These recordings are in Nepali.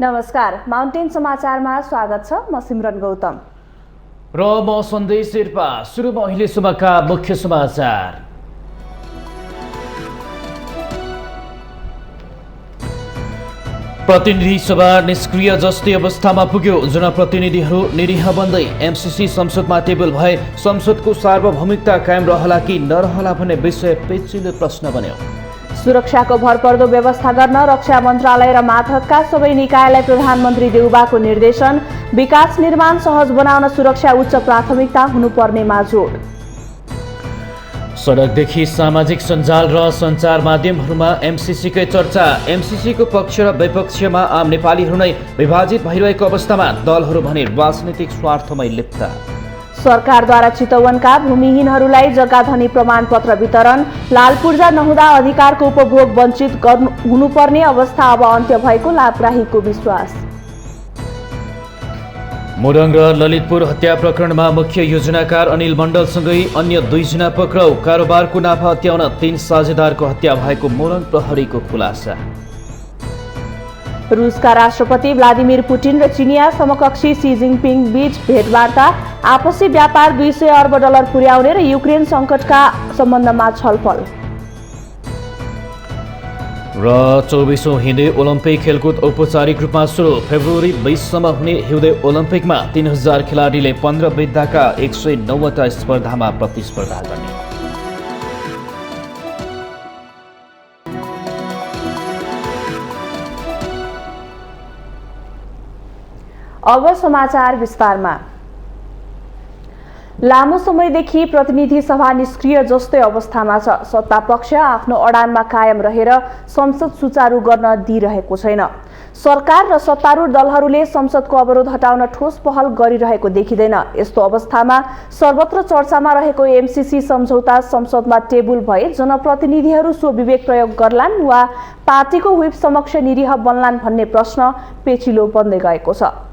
नमस्कार, माउन्टेन समाचारमा स्वागत छ। म सिमरन गौतम र म सन्देश शेर्पा। सुरुमा अहिलेसम्मका मुख्य समाचार। प्रतिनिधि सभा निष्क्रिय जस्तै अवस्थामा पुग्यो। जनप्रतिनिधिहरू निरीह बन्दै एमसीसी संसदमा टेबल भए संसदको सार्वभौमिकता कायम रहला कि नरहला भन्ने विषय पेचिलो प्रश्न बन्यो। सुरक्षाको भरपर्दो व्यवस्था गर्न रक्षा मन्त्रालय र मातहतका सबै निकायलाई प्रधानमन्त्री देउबाको निर्देशन। विकास निर्माण सहज बनाउन सुरक्षा उच्च प्राथमिकता हुनुपर्नेमा जोड। सडकदेखि सामाजिक सञ्जाल र सञ्चार माध्यमहरूमा एमसीसीकै चर्चा। एमसीसीको पक्ष र विपक्षमा आम नेपालीहरू नै विभाजित भइरहेको अवस्थामा दलहरू भने राजनीतिक स्वार्थमै लिप्त। सरकारद्वारा चितवनका भूमिहीनहरूलाई जग्गाधनी प्रमाणपत्र वितरण। लाल पूर्जा नहुँदा अधिकारको उपभोग वञ्चित हुनुपर्ने अवस्था अब अन्त्य भएको लाभग्राहीको विश्वास। मोरङ र ललितपुर हत्या प्रकरणमा मुख्य योजनाकार अनिल मण्डलसँगै अन्य 2 जना पक्राउ। कारोबारको नाफा हत्याउन 3 साझेदारको हत्या भएको मोरङ प्रहरीको खुलासा। रुसका राष्ट्रपति भ्लादिमिर पुटिन र चिनिया समकक्षी सी जिनपिङ बीच भेटवार्ता। आपसी व्यापार 200 अर्ब डलर पुर्याउने र युक्रेन सङ्कटका सम्बन्धमा छलफल। र 24औं हिउँदे ओलम्पिक खेलकुद औपचारिक रूपमा सुरु। फेब्रुअरी 20सम्म हुने हिउँदे ओलम्पिकमा 3000 खेलाडीले 15 विधाका 109वटा स्पर्धामा प्रतिस्पर्धा गर्ने। अब समाचार विस्तारमा। लामो समयदेखि प्रतिनिधि सभा निष्क्रिय जस्तै अवस्थामा छ। सत्तापक्ष आफ्नो अडानमा कायम रहेर संसद सुचारू गर्न दिइरहेको छैन। सरकार र सत्तारूढ दलहरूले संसदको अवरोध हटाउन ठोस पहल गरिरहेको देखिँदैन। यस्तो अवस्थामा सर्वत्र चर्चामा रहेको एमसीसी सम्झौता संसदमा टेबल भए जनप्रतिनिधिहरू सो विवेक प्रयोग गर्लान् वा पार्टीको व्हिप समक्ष निरीह बन्लान् भन्ने प्रश्न पेचिलो बन्दै गएको छ।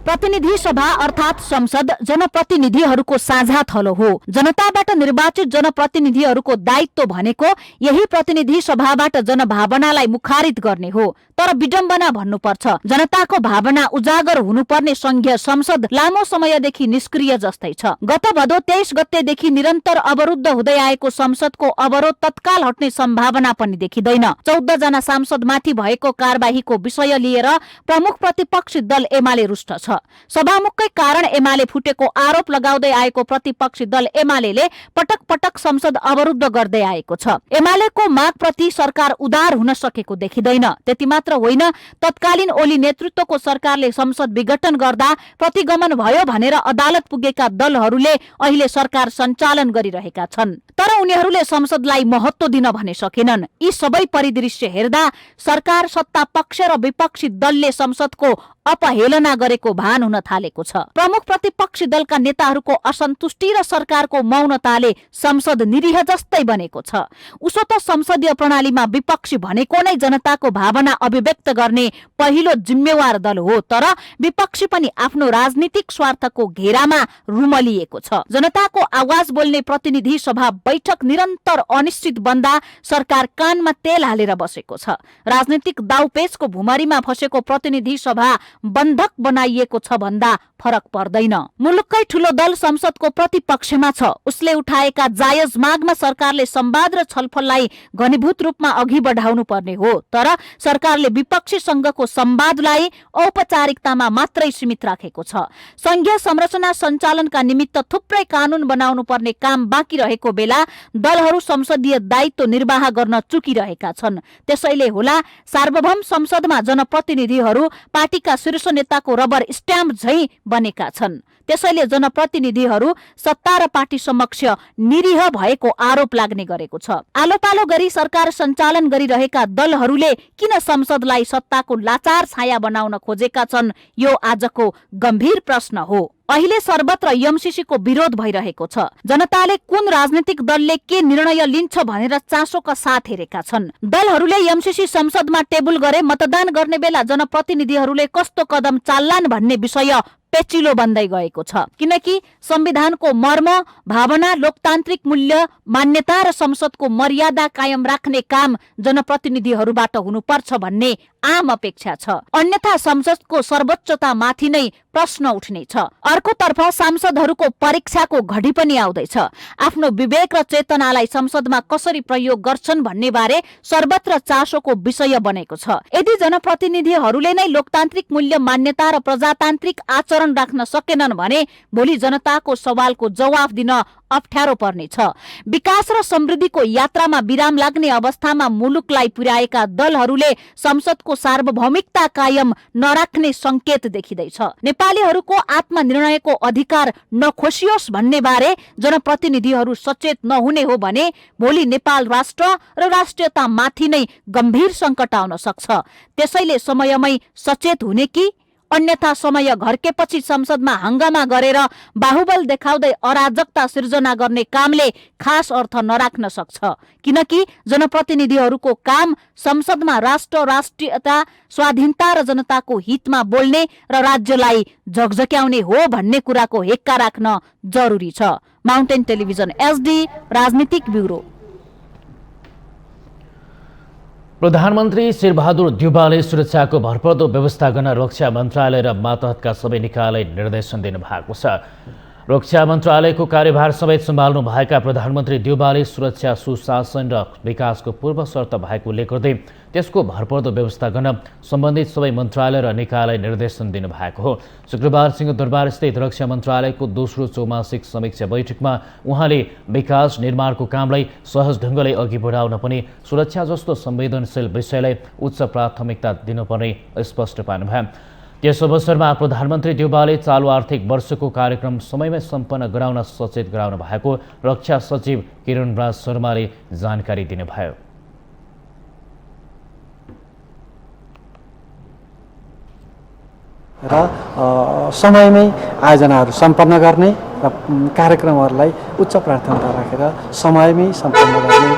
प्रतिनिधि सभा अर्थात् संसद जनप्रतिनिधिहरूको साझा थलो हो। जनताबाट निर्वाचित जनप्रतिनिधिहरूको दायित्व भनेको यही प्रतिनिधि सभाबाट जनभावनालाई मुखारित गर्ने हो। तर विडम्बना भन्नुपर्छ, जनताको भावना उजागर हुनुपर्ने संघीय संसद लामो समयदेखि निष्क्रिय जस्तै छ। गत भदौ 23 गतेदेखि निरन्तर अवरुद्ध हुँदै आएको संसदको अवरोध तत्काल हट्ने सम्भावना पनि देखिँदैन। 14 जना सांसदमाथि भएको कारबाहीको विषय लिएर प्रमुख प्रतिपक्षी दल एमाले रुष्ट छ। सभामुखकै कारण एमाले फुटेको आरोप लगाउँदै आएको प्रतिपक्षी दल एमालेले पटक पटक संसद अवरुद्ध गर्दै आएको छ। एमालेको मागप्रति सरकार उदार हुन सकेको देखिँदैन। त्यति मात्र होइन, तत्कालीन ओली नेतृत्वको सरकारले संसद विघटन गर्दा प्रतिगमन भयो भनेर अदालत पुगेका दलहरूले अहिले सरकार सञ्चालन गरिरहेका छन्। तर उनीहरूले संसदलाई महत्त्व दिन भने सकेनन्। यी सबै परिदृश्य हेर्दा सरकार, सत्ता पक्ष र विपक्षी दलले संसदको अपहेलना गरेको भान हुन थालेको छ। प्रमुख प्रतिपक्षी दलका नेताहरूको असन्तुष्टि र सरकारको मौनताले संसद निरीह जस्तै बनेको छ। उसो त संसदीय प्रणालीमा विपक्षी भनेको नै जनताको भावना अभिव्यक्त गर्ने पहिलो जिम्मेवार दल हो। तर विपक्षी पनि आफ्नो राजनीतिक स्वार्थको घेरामा रुमलिएको छ। जनताको आवाज बोल्ने प्रतिनिधि सभा बैठक निरन्तर अनिश्चित बन्दा सरकार कानमा तेल हालेर बसेको छ। राजनीतिक दाउपेचको भुमरीमा फसेको प्रतिनिधि सभा बन्धक बनाइएको छ भन्दा फरक पर्दैन। मुलुककै ठूलो दल संसदको प्रतिपक्षमा छ। उसले उठाएका जायज मागमा सरकारले संवाद र छलफललाई घनीभूत रूपमा अघि बढाउनु पर्ने हो। तर सरकारले विपक्षी संघको संवादलाई औपचारिकतामा मात्रै सीमित राखेको छ। संघीय संरचना सञ्चालनका निमित्त थुप्रै कानून बनाउनु पर्ने काम बाँकी रहेको बेला दलहरू संसदीय दायित्व निर्वाह गर्न चुकिरहेका छन्। त्यसैले होला सार्वभौम संसदमा जनप्रतिनिधिहरू पार्टीका शीर्ष नेताको रबर स्ट्याम्प झैं बनेका छन्। त्यसैले जनप्रतिनिधिहरू सत्ता र पार्टी समक्ष निरीह भएको आरोप लाग्ने गरेको छ। आलोपालो गरी सरकार सञ्चालन गरिरहेका दलहरूले किन संसदलाई सत्ताको लाचार छाया बनाउन खोजेका छन्, यो आजको गम्भीर प्रश्न हो। अहिले सर्वत्र एमसीसीको विरोध भइरहेको छ। जनताले कुन राजनीतिक दलले के निर्णय लिन्छ भनेर चासोका साथ हेरेका छन्। दलहरूले एमसीसी संसदमा टेबल गरे मतदान गर्ने बेला जनप्रतिनिधिहरूले कस्तो कदम चाल्लान् भन्ने विषय पेचिलो बन्दै गएको छ। किनकि संविधानको मर्म, भावना, लोकतान्त्रिक मूल्य, मान्यता र संसदको मर्यादा कायम राख्ने काम जनप्रतिनिधिहरूबाट हुनुपर्छ भन्ने आम अपेक्षा छ। अन्यथा संसदको सर्वोच्चतामाथि नै प्रश्न उठ्नेछ। अर्कोतर्फ सांसदहरूको परीक्षाको घडी पनि आउँदैछ। आफ्नो विवेक र चेतनालाई संसदमा कसरी प्रयोग गर्छन् भन्ने बारे सर्वत्र चासोको विषय बनेको छ। यदि जनप्रतिनिधिहरूले नै लोकतान्त्रिक मूल्य, मान्यता र प्रजातान्त्रिक आचरण राख्न सकेनन् भने भोलि जनताको सवालको जवाफ दिन अप्ठ्यारो पर्नेछ। विकास र समृद्धिको यात्रामा विराम लाग्ने अवस्थामा मुलुकलाई पुर्याएका दलहरूले संसदको सार्वभौमिकता कायम नराख्ने संकेत देखिँदैछ। नेपालीहरूको आत्मनिर्णयको अधिकार नखोसियोस् भन्ने बारे जनप्रतिनिधिहरू सचेत नहुने हो भने भोलि नेपाल राष्ट्र र राष्ट्रियतामाथि नै गम्भीर सङ्कट आउन सक्छ। त्यसैले समयमै सचेत हुने कि अन्यथा समय घर्केपछि संसदमा हंगामा गरेर बाहुबल देखाउँदै अराजकता सिर्जना गर्ने कामले खास अर्थ नराख्न सक्छ। किनकि जनप्रतिनिधिहरूको काम संसदमा राष्ट्र, राष्ट्रियता, स्वाधीनता र जनताको हितमा बोल्ने र राज्यलाई झकझक्याउने हो भन्ने कुराको हेक्का राख्न जरुरी छ। माउन्टेन टेलिभिजन SD राजनीतिक ब्युरो। प्रधानमन्त्री शेरबहादुर देउवाले सुरक्षाको भरपर्दो व्यवस्था गर्न रक्षा मन्त्रालय र मातहतका सबै निकायलाई निर्देशन दिनुभएको छ। रक्षा मन्त्रालयको कार्यभार समेत सम्हाल्नु भएका प्रधानमन्त्री देउवाले सुरक्षा, सुशासन र विकासको पूर्व शर्त भएको उल्लेख गर्दै त्यसको भरपर्दो व्यवस्था गर्न सम्बन्धित सबै मन्त्रालय र निकायलाई निर्देशन दिनुभएको हो। शुक्रबार सिंहदरबार स्थित रक्षा मन्त्रालयको दोस्रो चौमासिक समीक्षा बैठकमा उहाँले विकास निर्माणको कामलाई सहज ढङ्गले अघि बढाउन पनि सुरक्षा जस्तो संवेदनशील विषयलाई उच्च प्राथमिकता दिनुपर्ने स्पष्ट पार्नुभयो। त्यस अवसरमा प्रधानमन्त्री देउवाले चालु आर्थिक वर्षको कार्यक्रम समयमै सम्पन्न गराउन सचेत गराउनु भएको रक्षा सचिव किरणराज शर्माले जानकारी दिनुभयो। र समयमै आयोजनाहरू सम्पन्न गर्ने र कार्यक्रमहरूलाई उच्च प्राथमिकता राखेर समयमै सम्पन्न गर्ने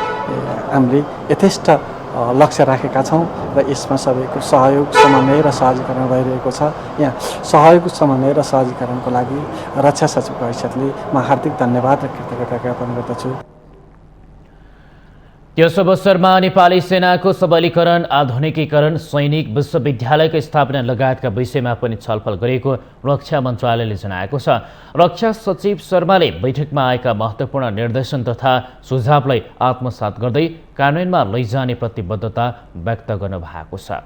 हामीले यथेष्ट लक्ष्य राखेका छौँ र यसमा सबैको सहयोग, समन्वय र सहजीकरण भइरहेको छ। यहाँ सहयोग, समन्वय र सहजीकरणको लागि रक्षा सचिवको हैसियतले म हार्दिक धन्यवाद र कृतज्ञता ज्ञापन गर्दछु। त्यस अवसरमा नेपाली सेनाको सबलीकरण, आधुनिकीकरण, सैनिक विश्वविद्यालयको स्थापना लगायतका विषयमा पनि छलफल गरिएको रक्षा मन्त्रालयले जनाएको छ। रक्षा सचिव शर्माले बैठकमा आएका महत्त्वपूर्ण निर्देशन तथा सुझावलाई आत्मसात गर्दै कार्यान्वयनमा लैजाने प्रतिबद्धता व्यक्त गर्नुभएको छ।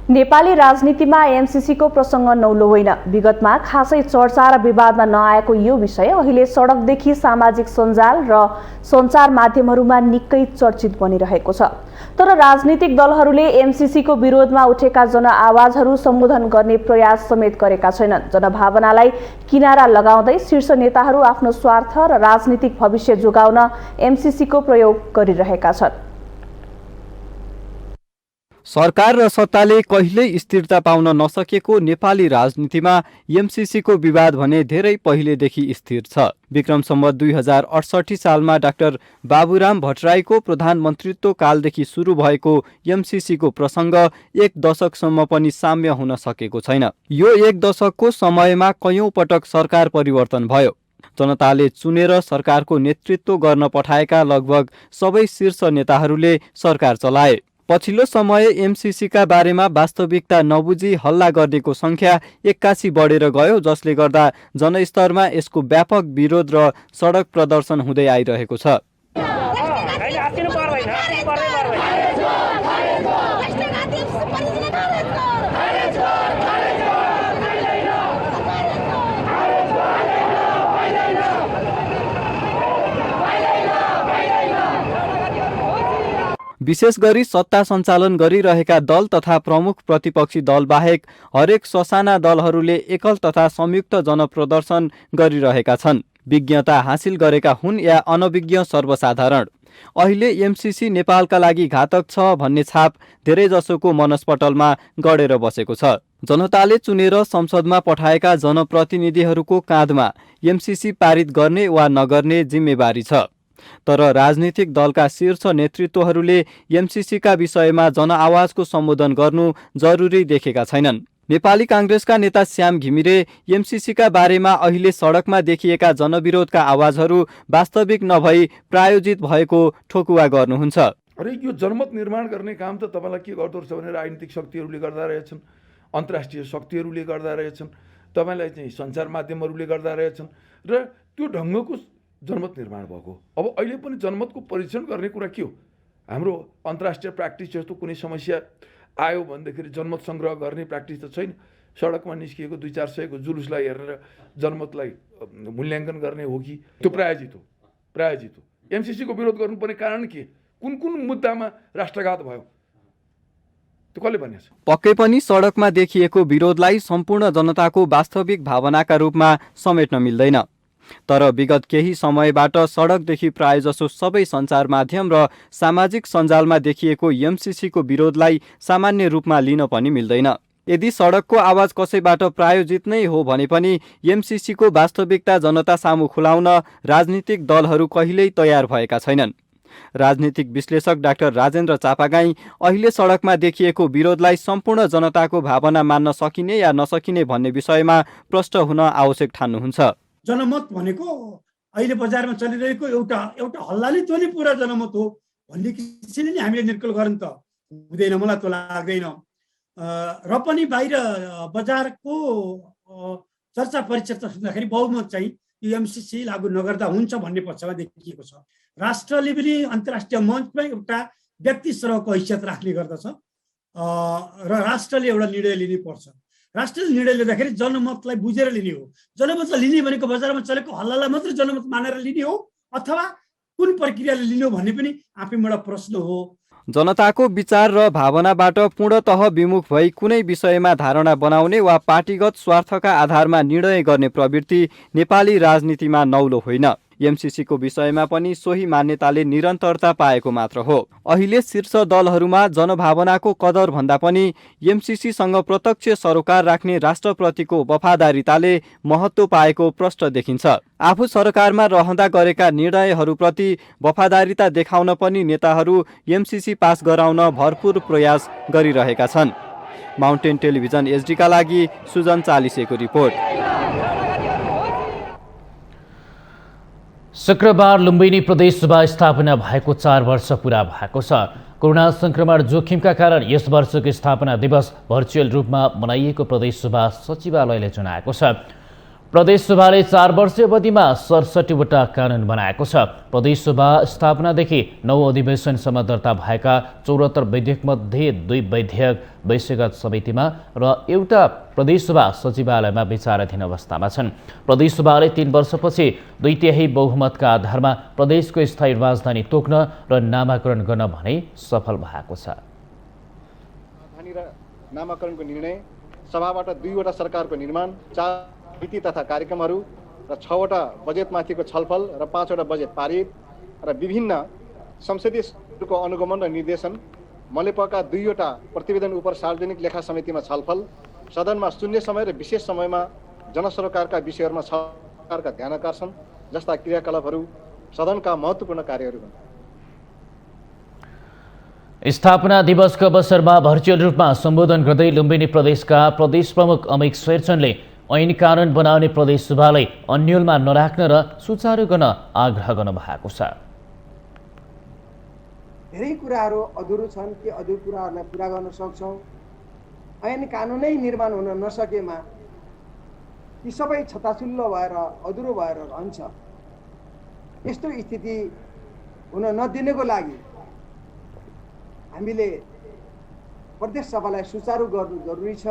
नेपाली राजनीतिमा एमसीसीको प्रसङ्ग नौलो होइन। विगतमा खासै चर्चा र विवादमा नआएको यो विषय अहिले सडकदेखि सामाजिक सञ्जाल र सञ्चार माध्यमहरूमा निकै चर्चित बनिरहेको छ। तर राजनीतिक दलहरूले एमसीसीको विरोधमा उठेका जनआवाजहरू सम्बोधन गर्ने प्रयास समेत गरेका छैनन्। जनभावनालाई किनारा लगाउँदै शीर्ष नेताहरू आफ्नो स्वार्थ र राजनीतिक भविष्य जोगाउन एमसीसीको प्रयोग गरिरहेका छन्। सरकार र सत्ताले कहिल्यै स्थिरता पाउन नसकेको नेपाली राजनीतिमा एमसीसीको विवाद भने धेरै पहिलेदेखि स्थिर छ। विक्रम सम्वत 2068 सालमा डाक्टर बाबुराम भट्टराईको प्रधानमन्त्रीत्व कालदेखि सुरु भएको एमसीसीको प्रसङ्ग एक दशकसम्म पनि साम्य हुन सकेको छैन। यो एक दशकको समयमा कयौं पटक सरकार परिवर्तन भयो। जनताले चुनेर सरकारको नेतृत्व गर्न पठाएका लगभग सबै शीर्ष नेताहरूले सरकार चलाए। पछिल्लो समय एमसीसीका बारेमा वास्तविकता नबुझी हल्ला गर्नेको संख्या 81 बढेर गयो, जसले गर्दा जनस्तरमा यसको व्यापक विरोध र सडक प्रदर्शन हुँदै आइरहेको छ। विशेष गरी सत्ता सञ्चालन गरिरहेका दल तथा प्रमुख प्रतिपक्षी दल बाहेक हरेक ससाना दलहरूले एकल तथा संयुक्त जनप्रदर्शन गरिरहेका छन्। विज्ञता हासिल गरेका हुन् या अनभिज्ञ सर्वसाधारण। अहिले एमसीसी नेपालका लागि घातक छ भन्ने छाप धेरैजसोको मनस्पटलमा गडेर बसेको छ। जनताले चुनेर संसदमा पठाएका जनप्रतिनिधिहरूको काँधमा एमसीसी पारित गर्ने वा नगर्ने जिम्मेवारी छ। तर राजनीतिक दलका शीर्ष नेतृत्वहरूले एमसीसीका विषयमा जनआवाजको सम्बोधन गर्नु जरुरी देखेका छैनन्। नेपाली कांग्रेसका नेता श्याम घिमिरे एमसीसीका बारेमा अहिले सडकमा देखिएका जनविरोधका आवाजहरू वास्तविक नभई प्रायोजित भएको ठोकुवा गर्नुहुन्छ। अरे यो जनमत निर्माण गर्ने काम त तपाईँलाई के गर्दो रहेछ भने राजनीतिक शक्तिहरूले गर्दा रहेछन्, अन्तर्राष्ट्रिय शक्तिहरूले गर्दा रहेछन्, तपाईँलाई चाहिँ सञ्चार माध्यमहरूले गर्दा रहेछन् र त्यो ढङ्गको जनमत निर्माण भएको। अब अहिले पनि जनमतको परीक्षण गर्ने कुरा के हो? हाम्रो अन्तर्राष्ट्रिय प्र्याक्टिस जस्तो कुनै समस्या आयो भनेदेखि जनमत सङ्ग्रह गर्ने प्र्याक्टिस त छैन। सडकमा निस्किएको 200-400 को जुलुसलाई हेरेर जनमतलाई मूल्याङ्कन गर्ने हो कि त्यो प्रायोजित हो? प्रायोजित हो। एमसीसीको विरोध गर्नुपर्ने कारण के? कुन कुन मुद्दामा राष्ट्रघात भयो त्यो कसले भनेछ? पक्कै पनि सडकमा देखिएको विरोधलाई सम्पूर्ण जनताको वास्तविक भावनाका रूपमा समेट्न मिल्दैन। तर विगत केही समयबाट सडकदेखि प्रायजसो सबै सञ्चार माध्यम र सामाजिक सञ्जालमा देखिएको एमसीसीको विरोधलाई सामान्य रूपमा लिन पनि मिल्दैन। यदि सडकको आवाज कसैबाट प्रायोजित नै हो भने पनि एमसीसीको वास्तविकता जनता सामु खुलाउन राजनीतिक दलहरू कहिल्यै तयार भएका छैनन्। राजनीतिक विश्लेषक डाक्टर राजेन्द्र चापागाई अहिले सडकमा देखिएको विरोधलाई सम्पूर्ण जनताको भावना मान्न सकिने या नसकिने भन्ने विषयमा प्रष्ट हुन आवश्यक ठान्नुहुन्छ। जनमत भनेको अहिले बजारमा चलिरहेको एउटा हल्लाले त्यो नै पुरा जनमत हो भन्ने किसिमले नै हामीले निर्कल गर्न त हुँदैन, मलाई त्यो लाग्दैन। र पनि बाहिर बजारको चर्चा परिचर्चा सुन्दाखेरि बहुमत चाहिँ एमसीसी लागू नगर्दा हुन्छ भन्ने पक्षमा देखिएको छ। राष्ट्रले पनि अन्तर्राष्ट्रिय मञ्चमा एउटा व्यक्ति स्तरको हैसियत राख्ने गर्दछ र राष्ट्रले एउटा निर्णय लिनु पर्छ। राष्ट्रले निर्णय लिँदाखेरि जनमतलाई बुझेर लिने हो। जनमतलाई लिने भनेको बजारमा चलेको हल्लालाई मात्रै जनमत मानेर लिने हो अथवा कुन प्रक्रियाले लिने हो भन्ने पनि आफैमा एउटा प्रश्न हो। जनताको विचार र भावनाबाट पूर्णतः विमुख भई कुनै विषयमा धारणा बनाउने वा पार्टीगत स्वार्थका आधारमा निर्णय गर्ने प्रवृत्ति नेपाली राजनीतिमा नौलो होइन। एमसीसीको विषयमा पनि सोही मान्यताले निरन्तरता पाएको मात्र हो। अहिले शीर्ष दलहरूमा जनभावनाको कदर भन्दा पनि एमसीसीसँग प्रत्यक्ष सरोकार राख्ने राष्ट्रप्रतिको वफादारीताले महत्त्व पाएको प्रष्ट देखिन्छ। आफू सरकारमा रहँदा गरेका निर्णयहरूप्रति वफादारीता देखाउन पनि नेताहरू एमसीसी पास गराउन भरपूर प्रयास गरिरहेका छन्। माउन्टेन टेलिभिजन एचडीका लागि सुजन चालिसेको रिपोर्ट। शुक्रबार लुम्बिनी प्रदेशसभा स्थापना भएको 4 वर्ष पुरा भएको छ। कोरोना संक्रमण जोखिमका कारण यस वर्षको स्थापना दिवस भर्चुअल रूपमा मनाइएको प्रदेशसभा सचिवालयले जनाएको छ। प्रदेशसभाले 4 वर्ष अवधिमा 67वटा कानुन बनाएको छ। प्रदेशसभा स्थापनादेखि 9 अधिवेशनसम्म दर्ता भएका 74 विधेयकमध्ये 2 विधेयक वैश्यगत समितिमा र एउटा प्रदेशसभा सचिवालयमा विचाराधीन अवस्थामा छन्। प्रदेशसभाले 3 वर्षपछि 2/3 बहुमतका आधारमा प्रदेशको स्थायी राजधानी तोक्न र नामाकरण गर्न भने सफल भएको छ। राजधानी र नामाकरणको निर्णय, सभाबाट 2वटा सरकारको निर्माण, 4 नीति तथा कार्यक्रमहरू र 6वटा बजेटमाथिको छलफल र 5वटा बजेट पारित र विभिन्न संसदीय समितिको अनुगमन र निर्देशन, मलेपका 2वटा प्रतिवेदन उप सार्वजनिक लेखा समितिमा छलफल, सदनमा शून्य समय र विशेष समयमा जनसरोकारका विषयहरूमा सरकारका ध्यान आकर्षण जस्ता क्रियाकलापहरू सदनका महत्त्वपूर्ण कार्यहरू हुन्। स्थापना दिवसको अवसरमा भर्चुअल रूपमा सम्बोधन गर्दै लुम्बिनी प्रदेशका प्रदेश प्रमुख अमिक शेरचनले ऐन कानुन बनाउने प्रदेशसभालाई अन्यलमा नराख्न र सुचारू गर्न आग्रह गर्नु भएको छ। धेरै कुराहरू अधुरो छन् कि अधुरो कुराहरूलाई पुरा गर्न सक्छौँ। ऐन कानुनै निर्माण हुन नसकेमा ती सबै छताछुल्लो भएर अधुरो भएर रहन्छ। यस्तो स्थिति हुन नदिनको लागि हामीले प्रदेश सभालाई सुचारू गर्नु जरुरी छ।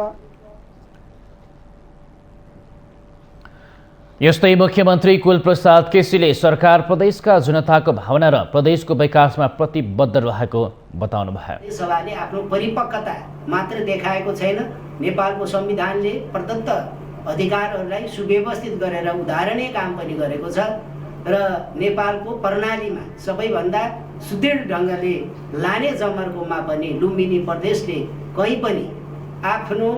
यस्तै मुख्यमन्त्री कुलप्रसाद केसीले सरकार प्रदेशका जनताको भावना र प्रदेशको विकासमा प्रतिबद्ध रहेको बताउनु भयो। सभाले आफ्नो परिपक्वता मात्र देखाएको छैन, नेपालको संविधानले प्रदत्त अधिकारहरूलाई सुव्यवस्थित गरेर उदाहरणीय काम पनि गरेको छ र नेपालको प्रणालीमा सबैभन्दा सुदृढ ढङ्गले लाने जमर्कोमा पनि लुम्बिनी प्रदेशले कहीँ पनि आफ्नो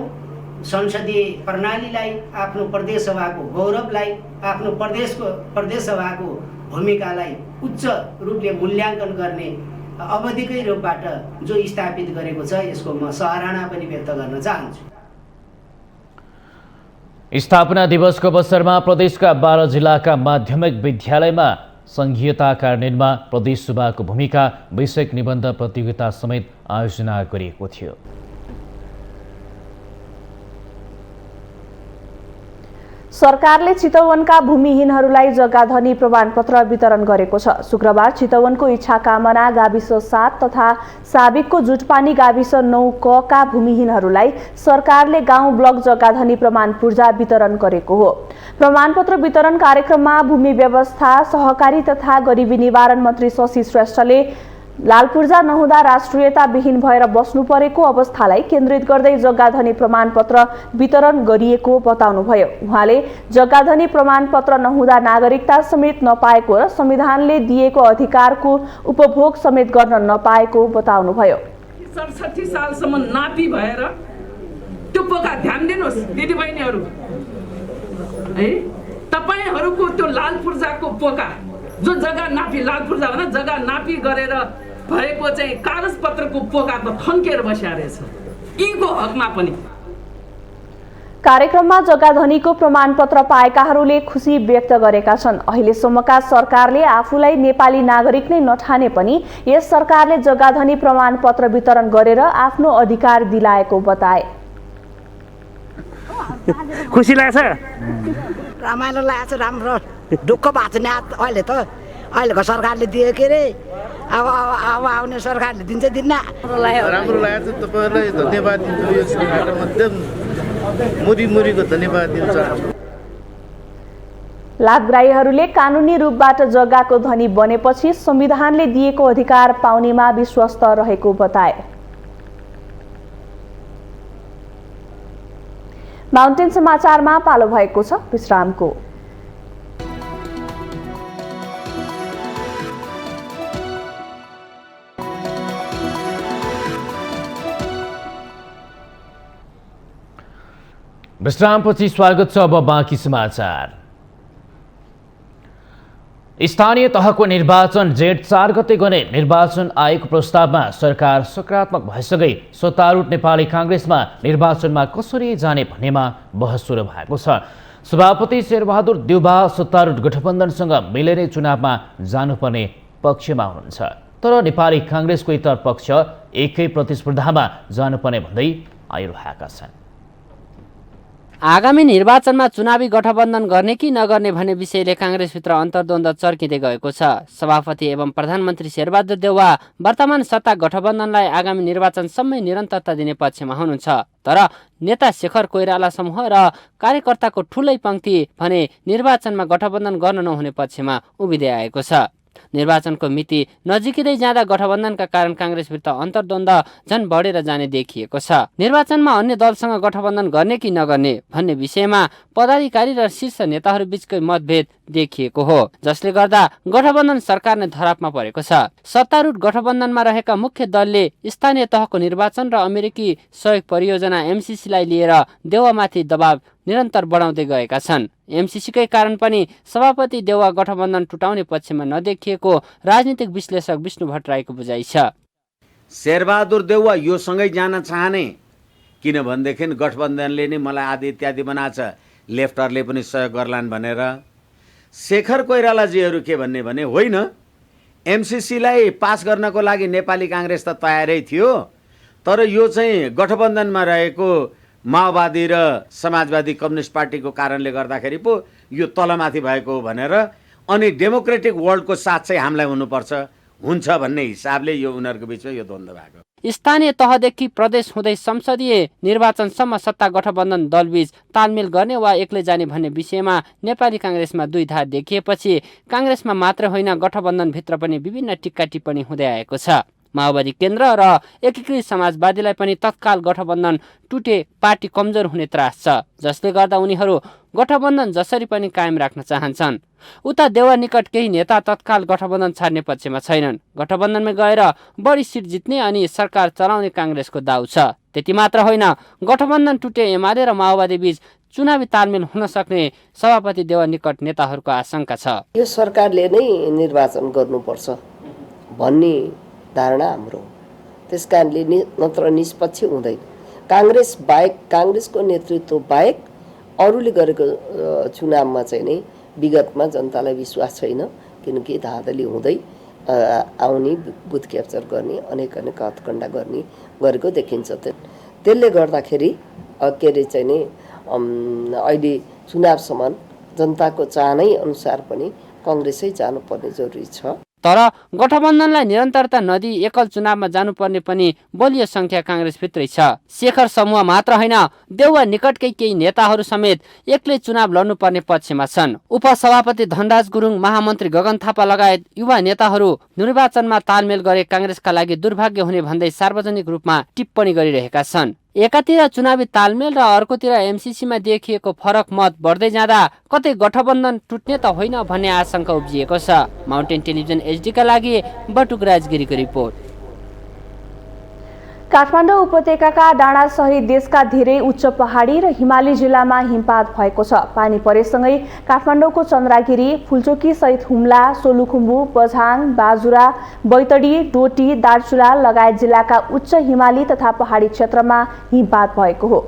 संसदीय प्रणालीलाई, आफ्नो प्रदेश सभाको गौरवलाई, आफ्नो प्रदेश सभाको भूमिकालाई उच्च रूपले मूल्याङ्कन गर्ने अवधिकै रूपबाट जो स्थापित गरेको छ यसको म सराहना पनि व्यक्त गर्न चाहन्छु। स्थापना दिवसको अवसरमा प्रदेशका 12 जिल्लाका माध्यमिक विद्यालयमा सङ्घीयता कार्यान्वयनमा प्रदेश सभाको भूमिका विषयक निबन्ध प्रतियोगिता समेत आयोजना गरिएको थियो। सरकारले चितवनका भूमिहीनहरूलाई जग्गाधनी प्रमाणपत्र वितरण गरेको छ। शुक्रबार चितवनको इच्छाकामना गाविस 7 तथा साबिकको जुटपानी गाविस 9 क का भूमिहीनहरूलाई सरकारले गाउँ ब्लक जग्गाधनी प्रमाणपूर्जा वितरण गरेको हो। प्रमाणपत्र वितरण कार्यक्रममा भूमि व्यवस्था, सहकारी तथा गरिबी निवारण मन्त्री शशि श्रेष्ठले लालपूर्जा नहुँदा राष्ट्रियताविहीन भएर बस्नु परेको अवस्थालाई केन्द्रित गर्दै जग्गाधनी प्रमाणपत्र वितरण गरिएको बताउनुभयो। उहाँले जग्गाधनी प्रमाणपत्र नहुँदा नागरिकता समेत नपाएको र संविधानले दिएको अधिकारको उपभोग समेत गर्न नपाएको बताउनुभयो। 67 सालसम्म नापी भएर त्यो पोका ध्यान दिनुहोस् दिदीबहिनीहरू है, तपाईहरूको त्यो लालपूर्जाको पोका जो जग्गा नापी लालपूर्जा भन जग्गा नापी गरेर भएको चाहिँ कागजपत्रको पोका त थन्केर बस्या रहेछ यीको हकमा पनि। कार्यक्रममा जग्गाधनीको प्रमाणपत्र पाएकाहरूले खुसी व्यक्त गरेका छन्। अहिलेसम्मका सरकारले आफूलाई नेपाली नागरिक नै नठाने पनि यस सरकारले जग्गाधनी प्रमाणपत्र वितरण गरेर आफ्नो अधिकार दिलाएको बताए। खुसी लाग्छ, रमाइलो लाग्छ, राम्रो दुःख भएको छ नि। अहिले त अहिलेको सरकारले दियो के अरे, अब आउने सरकारले दिन्छ दिन्न। राम्रो लागेको छ। तपाईँहरूलाई धन्यवाद दिन्छु। यो सरकारले मध्यम मुरीको धन्यवाद दिन्छ। लाभग्राहीहरूले कानुनी रूपबाट जग्गाको धनी बनेपछि संविधानले दिएको अधिकार पाउनेमा विश्वस्त रहेको बताए। माउन्टेन समाचारमा पालो भएको छ विश्रामको। विश्रामपछि स्वागत छ। अब बाँकी समाचार। स्थानीय तहको निर्वाचन जेठ 4 गते गर्ने निर्वाचन आयोगको प्रस्तावमा सरकार सकारात्मक भएसँगै सत्तारूढ नेपाली काङ्ग्रेसमा निर्वाचनमा कसरी जाने भन्नेमा बहस सुरु भएको छ। सभापति शेरबहादुर देउबा सत्तारूढ गठबन्धनसँग मिलेरै चुनावमा जानुपर्ने पक्षमा हुनुहुन्छ, तर नेपाली काङ्ग्रेसको इतर पक्ष एकै प्रतिस्पर्धामा जानुपर्ने भन्दै आइरहेका छन्। आगामी निर्वाचनमा चुनावी गठबन्धन गर्ने कि नगर्ने भन्ने विषयले काङ्ग्रेसभित्र अन्तर्द्वन्द्व चर्किँदै गएको छ। सभापति एवं प्रधानमन्त्री शेरबहादुर देउवा वर्तमान सत्ता गठबन्धनलाई आगामी निर्वाचनसम्मै निरन्तरता दिने पक्षमा हुनुहुन्छ, तर नेता शेखर कोइराला समूह र कार्यकर्ताको ठूलै पंक्ति भने निर्वाचनमा गठबन्धन गर्न नहुने पक्षमा उभिँदै आएको छ। निर्वाचनको मिति नजिकै जाँदा गठबन्धनका कारण काङ्ग्रेसभित्र अन्तर्द्वन्द्व झन बढेर जाने देखिएको छ। निर्वाचनमा अन्य दलसँग गठबन्धन गर्ने कि नगर्ने भन्ने विषयमा पदाधिकारी र शीर्ष नेताहरू बीचकै मतभेद देखिएको हो, जसले गर्दा गठबन्धन सरकार नै धरापमा परेको छ। सत्तारूढ गठबन्धनमा रहेका मुख्य दलले स्थानीय तहको निर्वाचन र अमेरिकी सहयोग परियोजना एमसीसीलाई लिएर देउवामाथि दबाव निरन्तर बढाउँदै गएका छन्। एमसीसीकै कारण पनि सभापति देउवा गठबन्धन टुटाउने पक्षमा नदेखिएको राजनीतिक विश्लेषक विष्णु भट्टराईको बुझाइ छ। शेरबहादुर देउवा यो सँगै जान चाहने, किनभनेदेखि गठबन्धनले नै मलाई आदि इत्यादि बनाछ, लेफ्टरले पनि सहयोग गर्लान् भनेर। शेखर कोइरालाजीहरू के भन्ने भने होइन, एमसीसीलाई पास गर्नको लागि नेपाली काङ्ग्रेस त तयारै थियो, तर यो चाहिँ गठबन्धनमा रहेको माओवादी र समाजवादी कम्युनिस्ट पार्टीको कारणले गर्दाखेरि पो यो तलमाथि भएको हो भनेर, अनि डेमोक्रेटिक वर्ल्डको साथ चाहिँ हामीलाई हुनुपर्छ हुन्छ भन्ने हिसाबले यो उनीहरूको बिचमा यो द्वन्द्व भएको। स्थानीय तहदेखि प्रदेश हुँदै संसदीय निर्वाचनसम्म सत्ता गठबन्धन दलबीच तालमेल गर्ने वा एक्लै जाने भन्ने विषयमा नेपाली काङ्ग्रेसमा दुई धार देखिएपछि काङ्ग्रेसमा मात्र होइन गठबन्धनभित्र पनि विभिन्न टिक्का टिप्पणी हुँदै आएको छ। माओवादी केन्द्र र एकीकृत समाजवादीलाई पनि तत्काल गठबन्धन टुटे पार्टी कमजोर हुने त्रास छ, जसले गर्दा उनीहरू गठबन्धन जसरी पनि कायम राख्न चाहन्छन्। उता देउवा निकट केही नेता तत्काल गठबन्धन छाड्ने पक्षमा छैनन्। गठबन्धनमै गएर बढी सिट जित्ने अनि सरकार चलाउने काङ्ग्रेसको दाउ छ। त्यति मात्र होइन, गठबन्धन टुटे एमाले र माओवादी बीच चुनावी तालमेल हुन सक्ने सभापति देउवा निकट नेताहरूको आशंका छ। यो सरकारले नै निर्वाचन गर्नुपर्छ भन्ने धारणा हाम्रो, त्यसकारणले नत्र निष्पक्ष हुँदैन। काङ्ग्रेस बाहेक, काङ्ग्रेसको नेतृत्व बाहेक अरूले गरेको चुनावमा चाहिँ नै विगतमा जनतालाई विश्वास छैन, किनकि धाँधली हुँदै आउने, बुथ क्याप्चर गर्ने, अनेक हत्कण्डा गर्ने गरेको देखिन्छ। त्यसले गर्दाखेरि के अरे चाहिँ नि अहिले चुनावसम्म जनताको चाहनै अनुसार पनि काङ्ग्रेसै जानुपर्ने जरुरी छ। तर गठबन्धनलाई निरन्तरता नदिई एकल चुनावमा जानुपर्ने पनि बलियो संख्या काङ्ग्रेसभित्रै छ। शेखर समूह मात्र होइन, देउवा निकटकै केही नेताहरू समेत एक्लै चुनाव लड्नुपर्ने पक्षमा छन्। उपसभापति धनराज गुरुङ, महामन्त्री गगन थापा लगायत युवा नेताहरू निर्वाचनमा तालमेल गरे काङ्ग्रेसका लागि दुर्भाग्य हुने भन्दै सार्वजनिक रूपमा टिप्पणी गरिरहेका छन्। एकातिर चुनावी तालमेल र अर्कोतिर एमसीसीमा देखिएको फरक मत बढ्दै जाँदा कतै गठबन्धन टुट्ने त होइन भन्ने आशंका उब्जिएको छ। माउन्टेन टेलिभिजन एचडीका लागि बटुक राजगिरीको रिपोर्ट। काठमाडौँ उपत्यकाका डाँडा सहित देशका धेरै उच्च पहाडी र हिमाली जिल्लामा हिमपात भएको छ। पानी परेसँगै काठमाडौँको चन्द्रागिरी, फुलचोकी सहित हुम्ला, सोलुखुम्बु, बझाङ, बाजुरा, बैतडी, डोटी, दार्चुला लगायत जिल्लाका उच्च हिमाली तथा पहाडी क्षेत्रमा हिमपात भएको हो।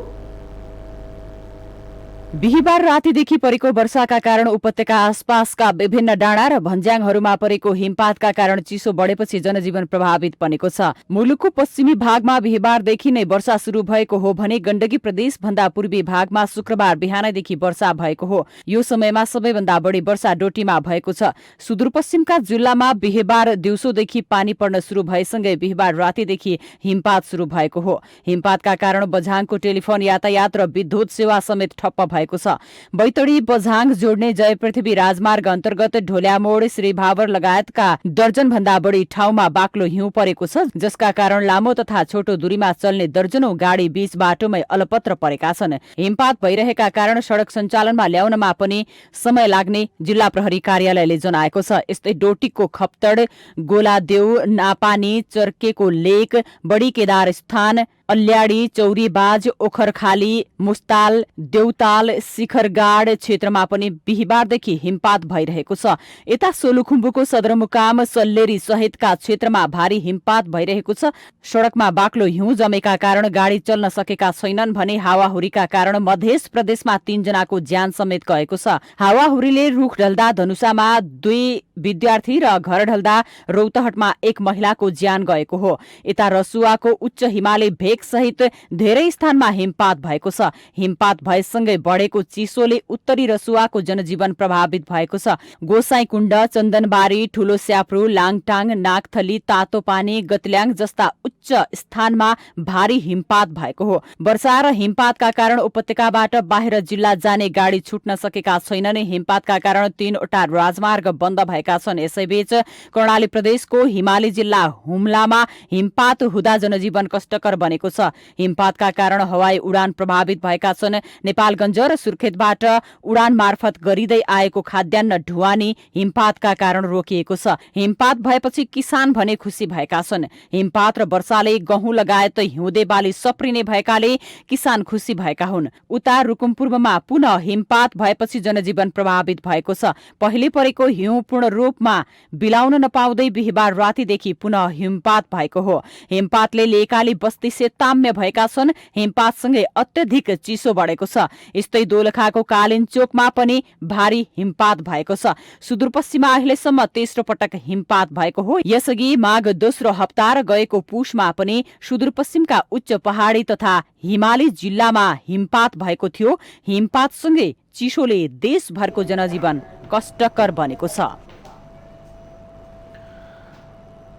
बिहिबार रातिदेखि परेको वर्षाका कारण उपत्यका आसपासका विभिन्न डाँडा र भन्ज्याङहरूमा परेको हिमपातका कारण चिसो बढेपछि जनजीवन प्रभावित बनेको छ। मुलुकको पश्चिमी भागमा बिहिबारदेखि नै वर्षा सुरु भएको हो भने गण्डकी प्रदेश भन्दा पूर्वी भागमा शुक्रबार बिहानैदेखि वर्षा भएको हो। यो समयमा सबैभन्दा बढी वर्षा डोटीमा भएको छ। सुदूरपश्चिमका जिल्लामा बिहिबार दिउँसोदेखि पानी पर्न सुरु भएसँगै बिहिबार रातिदेखि हिमपात सुरु भएको हो। हिमपातका कारण बझाङको टेलिफोन यातायात र विद्युत सेवा समेत ठप्प भएको छ। बैतडी बझाङ जोड्ने जय पृथ्वी राजमार्ग अन्तर्गत ढोल्यामोड, श्रीभावर लगायतका दर्जन भन्दा बढी ठाउँमा बाक्लो हिउँ परेको छ, जसका कारण लामो तथा छोटो दूरीमा चल्ने दर्जनौं गाडी बीच बाटोमै अलपत्र परेका छन्। हिमपात भइरहेका कारण सड़क सञ्चालनमा ल्याउनमा पनि समय लाग्ने जिल्ला प्रहरी कार्यालयले जनाएको छ। यस्तै डोटीको खप्तड, गोलादेउ, नापानी, चर्केको लेक, बडी केदार स्थान, अल्याडी, चौरीबाज, ओखरखाली, मुस्ताल, देउताल, शिखरगाड क्षेत्रमा पनि बिहिबारदेखि हिमपात भइरहेको छ। यता सोलुखुम्बुको सदरमुकाम, सल्लेरी सहितका क्षेत्रमा भारी हिमपात भइरहेको छ। सड़कमा बाक्लो हिउँ जमेका कारण गाडी चल्न सकेका छैनन् भने हावाहुरीका कारण मध्य प्रदेशमा 3 जनाको ज्यान समेत गएको छ। हावाहुरीले रुख ढल्दा धनुषामा 2 विद्यार्थी र घर ढल्दा रौतहटमा 1 महिलाको ज्यान गएको हो। यता रसुवाको उच्च हिमाली भेग सहित धेरै स्थानमा हिमपात भएको छ। हिमपात भएसँगै बढेको चिसोले उत्तरी रसुवाको जनजीवन प्रभावित भएको छ। गोसाईकुण्ड, चन्दनबारी, ठूलो स्याप्रू, लाङटाङ, नागथली, तातोपानी, गतल्याङ जस्ता उच्च स्थानमा भारी हिमपात भएको हो। वर्षा र हिमपातका कारण उपत्यकाबाट बाहिर जिल्ला जाने गाडी छुट्न सकेका छैनन्। हिमपातका कारण 3वटा राजमार्ग बन्द भएका छन्। यसैबीच कर्णाली प्रदेशको हिमाली जिल्ला हुम्लामा हिमपात हुँदा जनजीवन कष्टकर बनेको छ। हिमपातका कारण हवाई उडान प्रभावित भएका छन्। नेपालगञ्ज र सुर्खेतबाट उडान मार्फत गरिँदै आएको खाद्यान्न ढुवानी हिमपातका कारण रोकिएको छ। हिमपात भएपछि किसान भने खुसी भएका छन्। हिमपात र वर्षाले गहुँ लगायत हिउँदे बाली सप्रिने भएकाले किसान खुसी भएका हुन्। उता रुकुमपूर्वमा पुनः हिमपात भएपछि जनजीवन प्रभावित भएको छ। पहिले परेको हिउँ पूर्ण रूपमा बिलाउन नपाउँदै बिहिबार रातिदेखि पुनः हिमपात भएको हो। हिमपातले लेकाली बस्ती ताम्य भएका छन्। हिमपातसँगै अत्यधिक चिसो बढेको छ। यस्तै दोलखाको कालिन्चोकमा पनि भारी हिमपात भएको छ। सुदूरपश्चिममा अहिलेसम्म तेस्रो पटक हिमपात भएको हो। यसअघि माघ दोस्रो हप्ता र गएको पुषमा पनि सुदूरपश्चिमका उच्च पहाडी तथा हिमाली जिल्लामा हिमपात भएको थियो। हिमपातसँगै चिसोले देशभरको जनजीवन कष्टकर बनेको छ।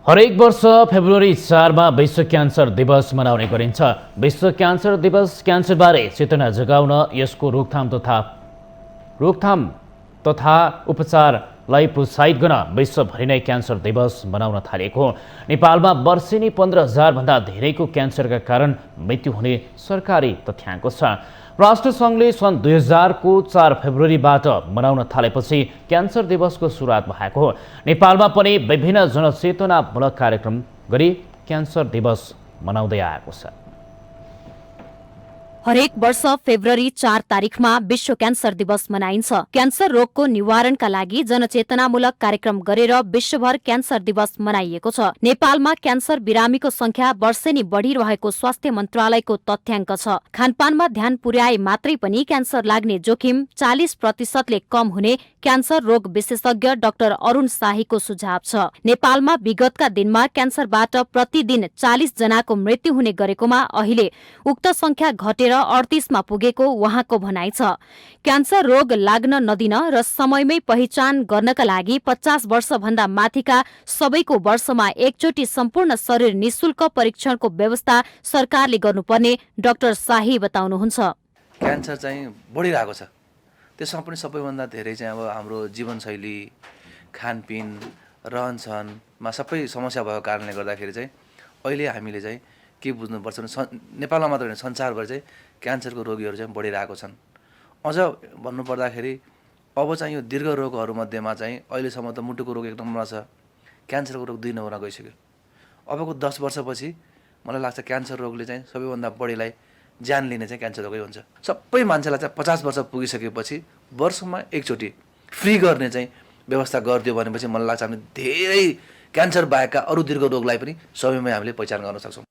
हरेक वर्ष फेब्रुअरी 4 विश्व क्यान्सर दिवस मनाउने गरिन्छ। विश्व क्यान्सर दिवस क्यान्सरबारे चेतना जगाउन, यसको रोकथाम तथा उपचारलाई प्रोत्साहित गर्न विश्वभरि नै क्यान्सर दिवस मनाउन थालिएको हो। नेपालमा वर्षेनी 15,000 भन्दा धेरैको क्यान्सरका कारण मृत्यु हुने सरकारी तथ्याङ्क छ। राष्ट्रसङ्घले सन् 2000 को 4 फेब्रुअरीबाट मनाउन थालेपछि क्यान्सर दिवसको सुरुवात भएको हो। नेपालमा पनि विभिन्न जनचेतनामूलक कार्यक्रम गरी क्यान्सर दिवस मनाउँदै आएको छ। हरेक वर्ष फेब्रुअरी 4 तारिखमा विश्व क्यान्सर दिवस मनाइन्छ। क्यान्सर रोगको निवारणका लागि जनचेतनामूलक कार्यक्रम गरेर विश्वभर क्यान्सर दिवस मनाइएको छ। नेपालमा क्यान्सर बिरामीको संख्या वर्षेनी बढिरहेको स्वास्थ्य मन्त्रालयको तथ्याङ्क छ। खानपानमा ध्यान पुर्याए मात्रै पनि क्यान्सर लाग्ने जोखिम 40% कम हुने क्यान्सर रोग विशेषज्ञ डाक्टर अरुण शाहीको सुझाव छ। नेपालमा विगतका दिनमा क्यान्सरबाट प्रतिदिन 40 जनाको मृत्यु हुने गरेकोमा अहिले उक्त संख्या घटेर 38 मा पुगेको उहाँको भनाइ छ। क्यान्सर रोग लाग्न नदिन र समयमै पहिचान गर्नका लागि 50 वर्षभन्दा माथिका सबैको वर्षमा एकचोटि सम्पूर्ण शरीर निशुल्क परीक्षणको व्यवस्था सरकारले गर्नुपर्ने डाक्टर शाही बताउनुहुन्छ। क्यान्सर चाहिँ बढिरहेको छ। त्यसमा पनि सबैभन्दा धेरै चाहिँ अब हाम्रो जीवनशैली, खानपिन, रहनसहनमा सबै समस्या भएको कारणले गर्दाखेरि चाहिँ अहिले हामीले चाहिँ के बुझ्नुपर्छ भने नेपालमा मात्र होइन संसारभर चाहिँ क्यान्सरको रोगीहरू चाहिँ बढिरहेको छन्। अझ भन्नुपर्दाखेरि अब चाहिँ यो दीर्घ रोगहरूमध्येमा चाहिँ अहिलेसम्म त मुटुको रोग 1 नम्बरमा छ, क्यान्सरको रोग 2 नम्बरमा गइसक्यो। अबको 10 वर्षपछि मलाई लाग्छ क्यान्सर रोगले चाहिँ सबैभन्दा बढीलाई ज्यान लिने चाहिँ क्यान्सर रोगै हुन्छ। सबै मान्छेलाई चाहिँ 50 वर्ष पुगिसकेपछि वर्षमा एकचोटि फ्री गर्ने चाहिँ व्यवस्था गरिदियो भनेपछि मलाई लाग्छ हामीले धेरै क्यान्सर बाहेकका अरू दीर्घ रोगलाई पनि समयमै हामीले पहिचान गर्न सक्छौँ।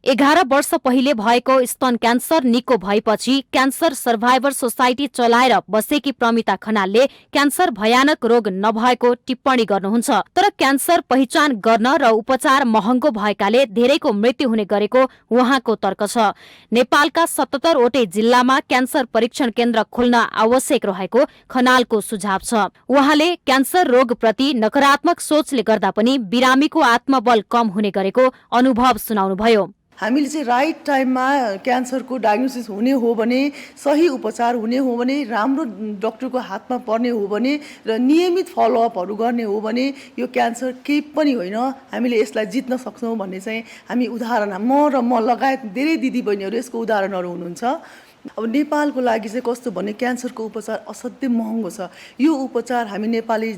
11 वर्ष पहिले भएको स्तन क्यान्सर निको भएपछि क्यान्सर सर्भाइभर सोसाइटी चलाएर बसेकी प्रमिता खनालले क्यान्सर भयानक रोग नभएको टिप्पणी गर्नुहुन्छ। तर क्यान्सर पहिचान गर्न र उपचार महँगो भएकाले धेरैको मृत्यु हुने गरेको उहाँको तर्क छ। नेपालका 77 वटै जिल्लामा क्यान्सर परीक्षण केन्द्र खोल्न आवश्यक रहेको खनालको सुझाव छ। उहाँले क्यान्सर रोगप्रति नकारात्मक सोचले गर्दा पनि बिरामीको आत्मबल कम हुने गरेको अनुभव सुनाउनुभयो। हामीले चाहिँ राइट टाइममा क्यान्सरको डायग्नोसिस हुने हो भने, सही उपचार हुने हो भने, राम्रो डक्टरको हातमा पर्ने हो भने र नियमित फलोअपहरू गर्ने हो भने यो क्यान्सर केही पनि होइन, हामीले यसलाई जित्न सक्छौँ भन्ने चाहिँ हामी उदाहरण, म लगायत धेरै दिदीबहिनीहरू यसको उदाहरणहरू हुनुहुन्छ। अब नेपालको लागि चाहिँ कस्तो भने क्यान्सरको उपचार असाध्यै महँगो छ। यो उपचार हामी नेपाली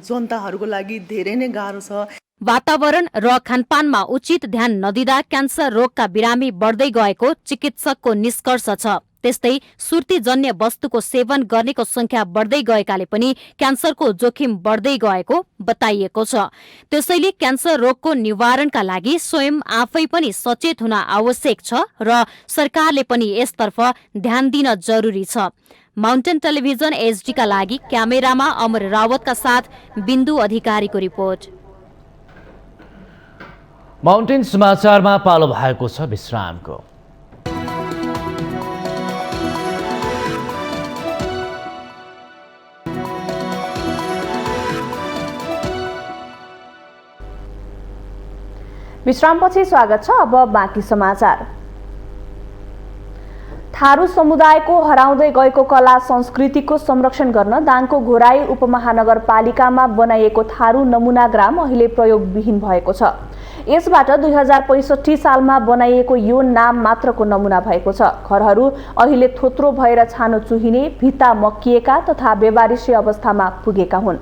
जनताहरूको लागि धेरै नै गाह्रो छ। वातावरण र खानपानमा उचित ध्यान नदिँदा क्यान्सर रोगका बिरामी बढ्दै गएको चिकित्सकको निष्कर्ष छ। त्यस्तै सुर्तीजन्य वस्तुको सेवन गर्नेको संख्या बढ्दै गएकाले पनि क्यान्सरको जोखिम बढ्दै गएको बताइएको छ। त्यसैले क्यान्सर रोगको निवारणका लागि स्वयं आफै पनि सचेत हुन आवश्यक छ र सरकारले पनि यसतर्फ ध्यान दिन जरुरी छ। माउन्टेन टेलिभिजन HD का लागि क्यामेरामा अमर रावतका साथ बिन्दु अधिकारीको रिपोर्ट। माउन्टेन समाचारमा पालो भएको छ विश्रामको। विश्रामपछि स्वागत छ। अब बाँकी समाचार। थारू समुदायको हराउँदै गएको कला संस्कृतिको संरक्षण गर्न दाङको घोराई उपमहानगरपालिकामा बनाइएको थारू नमुना ग्राम अहिले प्रयोगविहीन भएको छ। यसबाट 2065 सालमा बनाइएको यो नाम मात्रको नमुना भएको छ। घरहरू अहिले थोत्रो भएर छानो चुहिने, भित्ता मक्किएका तथा बेवारिसी अवस्थामा पुगेका हुन्।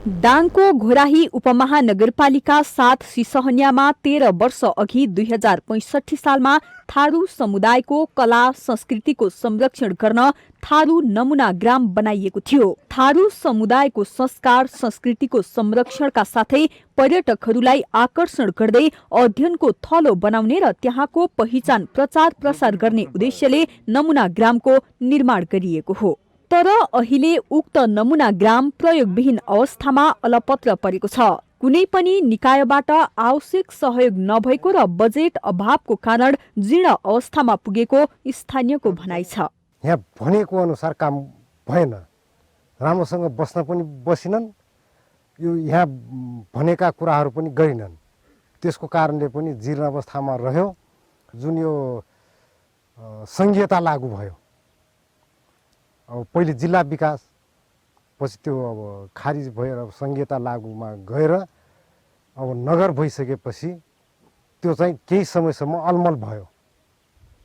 दाङको घोराही उपमहानगरपालिका 7 सिसहनियामा 13 वर्ष अघि 2065 सालमा थारू समुदायको कला संस्कृतिको संरक्षण गर्न थारू नमुना ग्राम बनाइएको थियो। थारू समुदायको संस्कार संस्कृतिको संरक्षणका साथै पर्यटकहरूलाई आकर्षण गर्दै अध्ययनको थलो बनाउने र त्यहाँको पहिचान प्रचार प्रसार गर्ने उद्देश्यले नमुना ग्रामको निर्माण गरिएको हो। तर अहिले उक्त नमुना ग्राम प्रयोगविहीन अवस्थामा अलपत्र परेको छ। कुनै पनि निकायबाट आवश्यक सहयोग नभएको र बजेट अभावको कारण जीर्ण अवस्थामा पुगेको स्थानीयको भनाइ छ। यहाँ भनेको अनुसार काम भएन, राम्रोसँग बस्न पनि बसिनन्, यो यहाँ भनेका कुराहरू पनि गरिनन्। त्यसको कारणले पनि जीर्ण अवस्थामा रह्यो। जुन यो संघीयता लागू भयो, अब पहिले जिल्ला विकास पछि त्यो अब खारिज भएर अब संघीयता लागूमा गएर अब नगर भइसकेपछि त्यो चाहिँ केही समयसम्म अलमल भयो,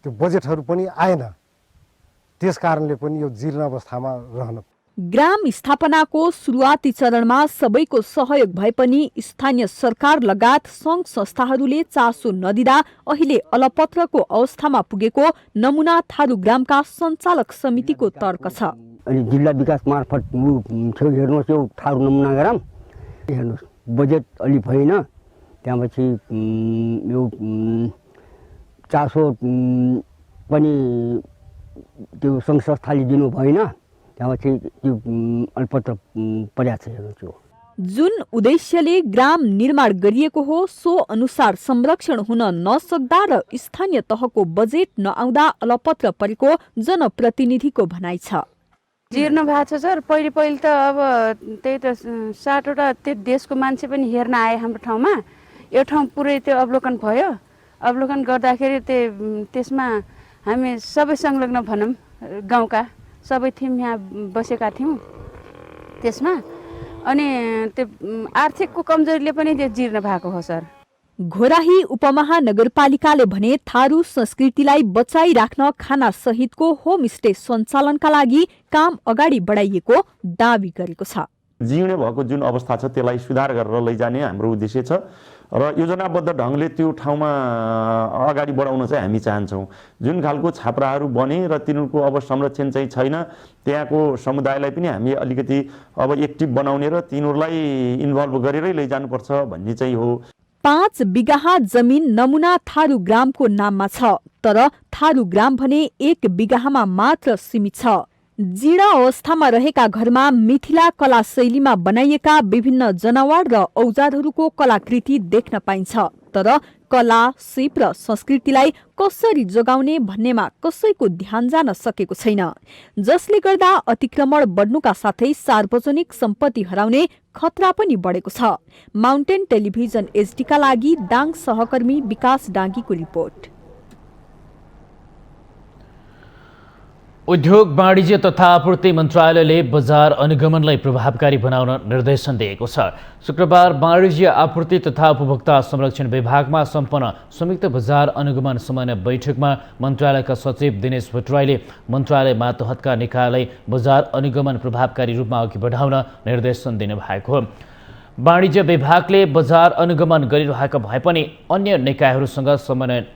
त्यो बजेटहरू पनि आएन। त्यस कारणले पनि यो जीर्ण अवस्थामा रहन। ग्राम स्थापनाको सुरुवाती चरणमा सबैको सहयोग भए पनि स्थानीय सरकार लगायत सङ्घ संस्थाहरूले चासो नदिँदा अहिले अलपत्रको अवस्थामा पुगेको नमुना थारू ग्रामका सञ्चालक समितिको तर्क छ। अनि जिल्ला विकास मार्फत छेउ हेर्नुहोस् यो थारू नमुना ग्राम हेर्नुहोस् बजेट अलि भएन, त्यहाँपछि यो चासो पनि त्यो सङ्घ संस्थाले दिनु भएन, त्यहाँपछि त्यो अल्पत्र पर्याप्त छ हेर्नुहोस्। जुन उद्देश्यले ग्राम निर्माण गरिएको हो सो अनुसार संरक्षण हुन नसक्दा र स्थानीय तहको बजेट नआउँदा अलपत्र परेको जनप्रतिनिधिको भनाइ छ। जीर्ण भएको छ सर। पहिले त अब त्यही त 60वटा त्यो देशको मान्छे पनि हेर्न आए हाम्रो ठाउँमा। यो ठाउँ पुरै त्यो अवलोकन भयो। अवलोकन गर्दाखेरि त्यसमा हामी सबै संलग्न भनौँ, गाउँका सबै थियौँ, यहाँ बसेका थियौँ त्यसमा। अनि त्यो आर्थिकको कमजोरीले पनि त्यो जीर्ण भएको हो सर। घोराही उपमहानगरपालिकाले भने थारू संस्कृतिलाई बचाइराख्न खाना सहितको होमस्टे सञ्चालनका लागि काम अगाडि बढाइएको दावी गरेको छ। जीर्ण भएको जुन अवस्था छ त्यसलाई सुधार गरेर लैजाने हाम्रो उद्देश्य छ र योजनाबद्ध ढङ्गले त्यो ठाउँमा अगाडि बढाउन चाहिँ हामी चाहन्छौँ। जुन खालको छाप्राहरू बने र तिनीहरूको अब संरक्षण चाहिँ छैन, त्यहाँको समुदायलाई पनि हामी अलिकति अब एक्टिभ बनाउने र तिनीहरूलाई इन्भल्भ गरेरै लैजानुपर्छ भन्ने चाहिँ हो। 5 बिघा जमिन नमुना थारू ग्रामको नाममा छ, तर थारू ग्राम भने 1 बिघामा मात्र सीमित छ। जीर्ण अवस्थामा रहेका घरमा मिथिला कला शैलीमा बनाइएका विभिन्न जनावर र औजारहरूको कलाकृति देख्न पाइन्छ, तर कला, सिप र संस्कृतिलाई कसरी जोगाउने भन्नेमा कसैको ध्यान जान सकेको छैन, जसले गर्दा अतिक्रमण बढ्नुका साथै सार्वजनिक सम्पत्ति हराउने खतरा पनि बढेको छ। माउन्टेन टेलिभिजन एचडीका लागि दाङ सहकर्मी विकास डाङ्गीको रिपोर्ट। उद्योग वाणिज्य तथा आपूर्ति मन्त्रालयले बजार अनुगमनलाई प्रभावकारी बनाउन निर्देशन दिएको छ। शुक्रबार वाणिज्य आपूर्ति तथा उपभोक्ता संरक्षण विभागमा सम्पन्न संयुक्त बजार अनुगमन समन्वय बैठकमा मन्त्रालयका सचिव दिनेश भट्टराईले मन्त्रालय मातहतका निकायलाई बजार अनुगमन प्रभावकारी रूपमा अघि बढाउन निर्देशन दिनुभएको हो। वाणिज्य विभागले बजार अनुगमन गरिरहेका भए पनि अन्य निकायहरूसँग समन्वय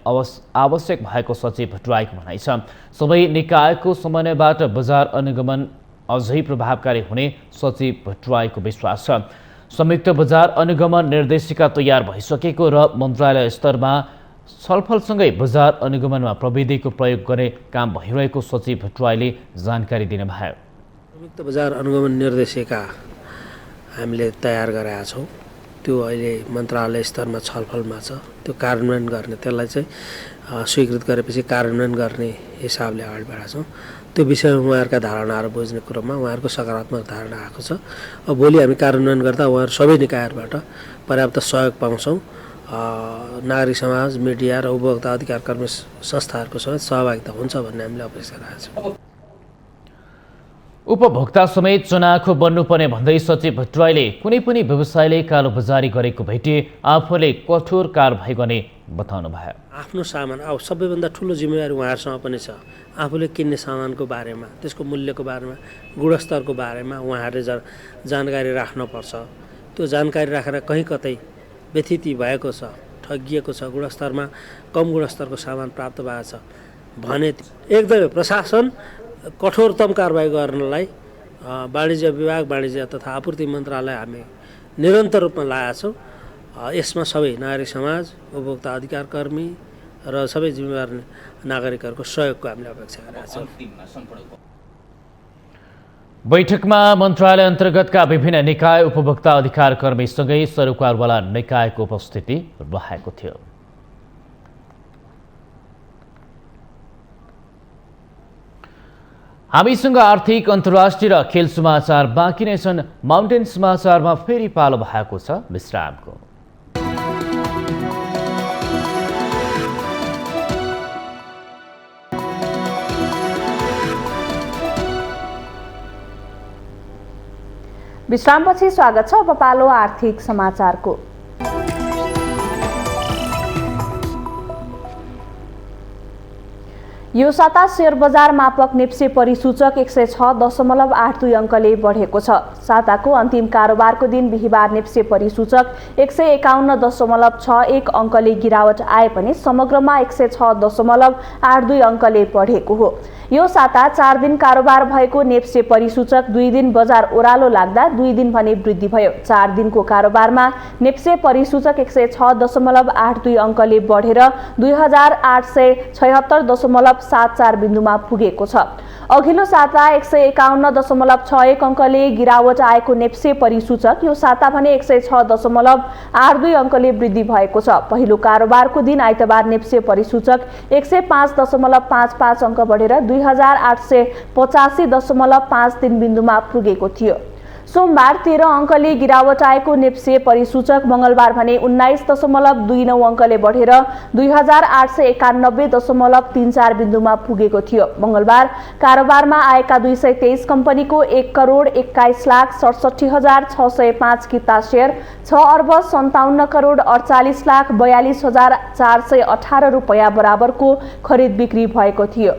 आवश्यक भएको सचिव भट्टराईको भनाइ छ। सबै निकायको समन्वयबाट बजार अनुगमन अझै प्रभावकारी हुने सचिव भट्टराईको विश्वास छ। संयुक्त बजार अनुगमन निर्देशिका तयार भइसकेको र मन्त्रालय स्तरमा छलफलसँगै बजार अनुगमनमा प्रविधिको प्रयोग गर्ने काम भइरहेको सचिव भट्टराईले जानकारी दिनुभयो। संयुक्त बजार अनुगमन निर्देशिका हामीले तयार गरेका छौँ, त्यो अहिले मन्त्रालय स्तरमा छलफलमा छ। त्यो कार्यान्वयन गर्ने, त्यसलाई चाहिँ स्वीकृत गरेपछि कार्यान्वयन गर्ने हिसाबले अगाडि बढाएको छौँ। त्यो विषयमा उहाँहरूका धारणाहरू बुझ्ने क्रममा उहाँहरूको सकारात्मक धारणा आएको छ। अब भोलि हामी कार्यान्वयन गर्दा उहाँहरू सबै निकायहरूबाट पर्याप्त सहयोग पाउँछौँ। नागरिक समाज, मिडिया र उपभोक्ता अधिकार कर्मी संस्थाहरूको समेत सहभागिता हुन्छ भन्ने हामीले अपेक्षा राखेका छौँ। उपभोक्ता समेत चनाखो बन्नुपर्ने भन्दै सचिव भट्टराईले कुनै पनि व्यवसायले कालोबजारी गरेको भेटे आफूले कठोर कारबाही गर्ने बताउनु भयो। आफ्नो सामान अब सबैभन्दा ठुलो जिम्मेवारी उहाँहरूसँग पनि छ। आफूले किन्ने सामानको बारेमा, त्यसको मूल्यको बारेमा, गुणस्तरको बारेमा उहाँहरूले जानकारी राख्नुपर्छ। त्यो जानकारी राखेर कहीँ कतै व्यथिति भएको छ, ठगिएको छ, गुणस्तरमा कम गुणस्तरको सामान प्राप्त भएको छ भने एकदमै प्रशासन कठोरतम कारबाही गर्नलाई वाणिज्य विभाग, वाणिज्य तथा आपूर्ति मन्त्रालय हामी निरन्तर रूपमा लागेका छौँ। यसमा सबै नागरिक समाज, उपभोक्ता अधिकार कर्मी र सबै जिम्मेवार नागरिकहरूको सहयोगको हामीले अपेक्षा गरेका छौँ। बैठकमा मन्त्रालय अन्तर्गतका विभिन्न निकाय, उपभोक्ता अधिकार कर्मीसँगै सरोकारवाला निकायको उपस्थिति रहेको थियो। हामीसँग आर्थिक, अन्तर्राष्ट्रिय र खेल समाचार बाँकी नै छन्। माउन्टेन समाचारमा फेरि पालो भएको छ विश्रामको। विश्रामपछि स्वागत छ। अब पालो आर्थिक समाचारको। यो साता शेयर बजार मापक नेप्से परिसूचक 106.82 अङ्कले बढेको छ। साताको अन्तिम कारोबारको दिन बिहिबार नेप्से परिसूचक 151.61 अङ्कले गिरावट आए पनि समग्रमा 106.82 अङ्कले बढेको हो। यो साता 4 दिन कारोबार भएको नेप्से परिसूचक 2 दिन बजार ओह्रालो लाग्दा 2 दिन भने वृद्धि भयो। 4 दिनको कारोबारमा नेप्से परिसूचक 106.82 अङ्कले बढेर 2876.74 बिन्दुमा पुगेको छ। अघिल्लो साता 151.61 अङ्कले गिरावट आएको नेप्से परिसूचक यो साता भने 106.82 अङ्कले वृद्धि भएको छ। पहिलो कारोबारको दिन आइतबार नेप्से परिसूचक 105.55 अङ्क बढेर 2885.53 बिन्दुमा पुगेको थियो। सोमबार 13 अङ्कले गिरावट आएको नेप्से परिसूचक मङ्गलबार भने 19.29 अङ्कले बढेर 2891.34 बिन्दुमा पुगेको थियो। मङ्गलबार कारोबारमा आएका 223 कम्पनीको 1,21,67,605 किता शेयर 6,57,48,42,418 रुपैयाँ बराबरको खरिद बिक्री भएको थियो।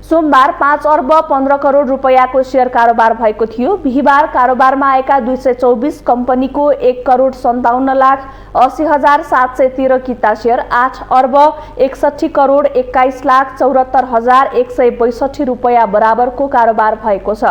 सोमबार 5,15,00,00,000 रुपैयाँको शेयर कारोबार भएको थियो। बिहिबार कारोबारमा आएका 224 कम्पनीको 1,57,80,713 किता शेयर 8,61,21,74,162 रुपैयाँ बराबरको कारोबार भएको छ।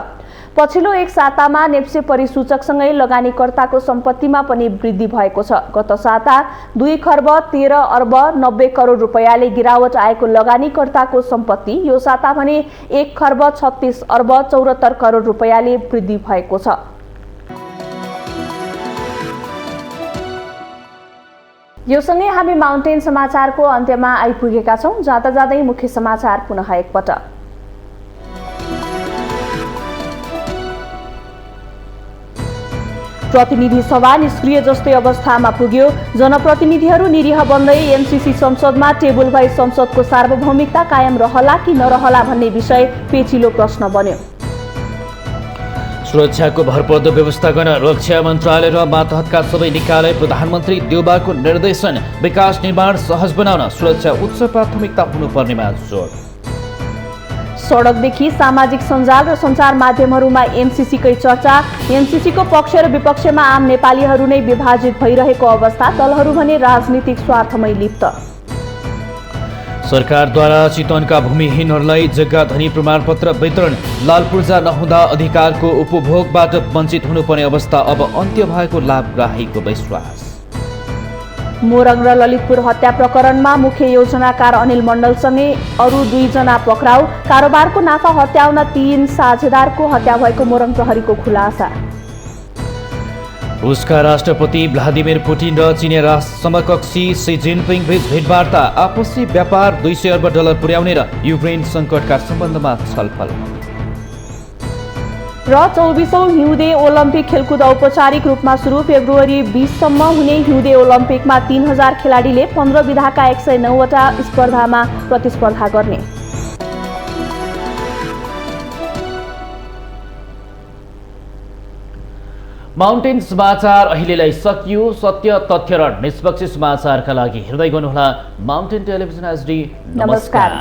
पछिल्लो एक सातामा नेप्से परिसूचकसँगै लगानीकर्ताको सम्पत्तिमा पनि वृद्धि भएको छ। गत साता 2,13,90,00,000 रुपैयाँले गिरावट आएको लगानीकर्ताको सम्पत्ति यो साता भने 1,36,74,00,000 रुपैयाँले वृद्धि भएको छ। यो सँगै हामी माउन्टेन समाचारको अन्त्यमा आइपुगेका छौं। जाँदा जाँदै मुख्य समाचार पुनः एकपटक। प्रतिनिधि सभा निष्क्रिय जस्तै अवस्थामा पुग्यो। जनप्रतिनिधिहरू निरीह बन्दै एमसीसी संसदमा टेबल भई संसदको सार्वभौमिकता कायम रहला कि नरहला भन्ने विषय पेचिलो प्रश्न बन्यो। सुरक्षाको भरपर्दो व्यवस्था गर्न रक्षा मन्त्रालय र मातहतका सबै निकायलाई प्रधानमन्त्री देउबाको निर्देशन। विकास निर्माण सहज बनाउन सुरक्षा उच्च प्राथमिकता हुनुपर्नेमा जोड। सडकदेखि सामाजिक सञ्जाल र सञ्चार माध्यमहरूमा एमसीसीकै चर्चा। एमसीसीको पक्ष र विपक्षमा आम नेपालीहरू नै विभाजित भइरहेको अवस्था। दलहरू भने राजनीतिक स्वार्थमै लिप्त। सरकारद्वारा चितवनका भूमिहीनहरूलाई जग्गा धनी प्रमाणपत्र वितरण। लाल पूर्जा नहुँदा अधिकारको उपभोगबाट वञ्चित हुनुपर्ने अवस्था अब अन्त्य भएको लाभग्राहीको विश्वास। मोरङ र ललितपुर हत्या प्रकरणमा मुख्य योजनाकार अनिल मण्डलसँगै अरू 2 जना पक्राउ। कारोबारको नाफा हत्याउन 3 साझेदारको हत्या भएको मोरङ प्रहरीको खुलासा। रुसका राष्ट्रपति भ्लादिमिर पुटिन र चिनिया समकक्षी सी जिनपिङ बीच भेटवार्ता। आपसी व्यापार 200 अर्ब डलर पुर्याउने र युक्रेन सङ्कटका सम्बन्धमा छलफल। र 24औं हिउँदे ओलम्पिक खेलकुद औपचारिक रूपमा सुरु। फेब्रुअरी 20 सम्म हुने हिउँदे ओलम्पिकमा 3000 खेलाडीले 15 विधाका 109वटा स्पर्धामा प्रतिस्पर्धा गर्ने। माउन्टेन समाचार अहिलेलाई सकियो। सत्य, तथ्य र निष्पक्ष समाचारका लागि हेर्दै गर्नुहोला माउन्टेन टेलिभिजन एचडी। नमस्कार।